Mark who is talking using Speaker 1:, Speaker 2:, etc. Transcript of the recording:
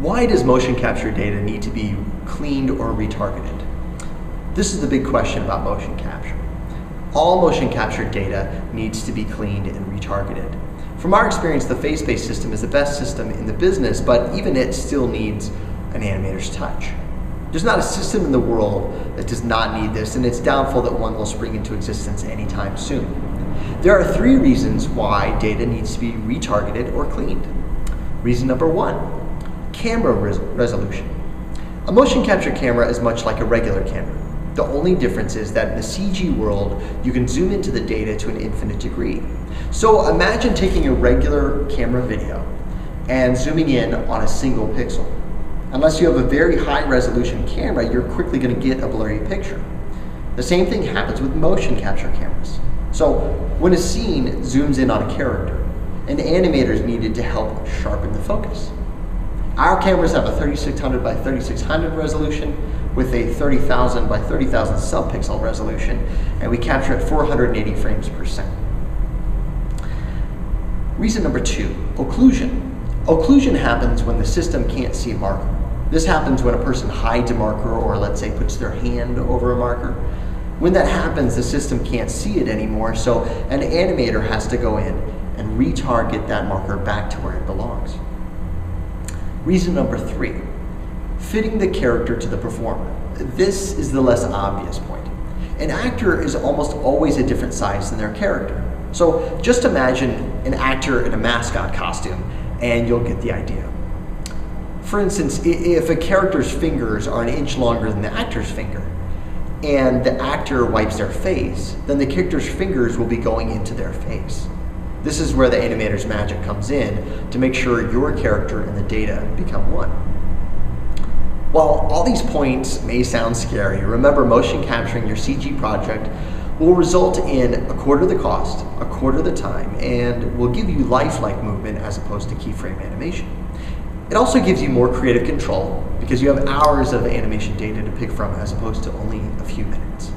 Speaker 1: Why does motion capture data need to be cleaned or retargeted? This is the big question about motion capture. All motion capture data needs to be cleaned and retargeted. From our experience, the face-based system is the best system in the business, but even it still needs an animator's touch. There's not a system in the world that does not need this, and it's doubtful that one will spring into existence anytime soon. There are 3 reasons why data needs to be retargeted or cleaned. Reason number 1, camera resolution. A motion capture camera is much like a regular camera. The only difference is that in the CG world, you can zoom into the data to an infinite degree. So imagine taking a regular camera video and zooming in on a single pixel. Unless you have a very high resolution camera, you're quickly going to get a blurry picture. The same thing happens with motion capture cameras. So when a scene zooms in on a character, an animator is needed to help sharpen the focus. Our cameras have a 3600 by 3600 resolution with a 30,000 by 30,000 subpixel resolution, and we capture at 480 frames per second. Reason number 2, occlusion. Occlusion happens when the system can't see a marker. This happens when a person hides a marker or, let's say, puts their hand over a marker. When that happens, the system can't see it anymore, so an animator has to go in and retarget that marker back to where it belongs. Reason number 3, fitting the character to the performer. This is the less obvious point. An actor is almost always a different size than their character. So just imagine an actor in a mascot costume and you'll get the idea. For instance, if a character's fingers are an inch longer than the actor's finger and the actor wipes their face, then the character's fingers will be going into their face. This is where the animator's magic comes in to make sure your character and the data become one. While all these points may sound scary, remember motion capturing your CG project will result in a quarter the cost, a quarter the time, and will give you lifelike movement as opposed to keyframe animation. It also gives you more creative control because you have hours of animation data to pick from as opposed to only a few minutes.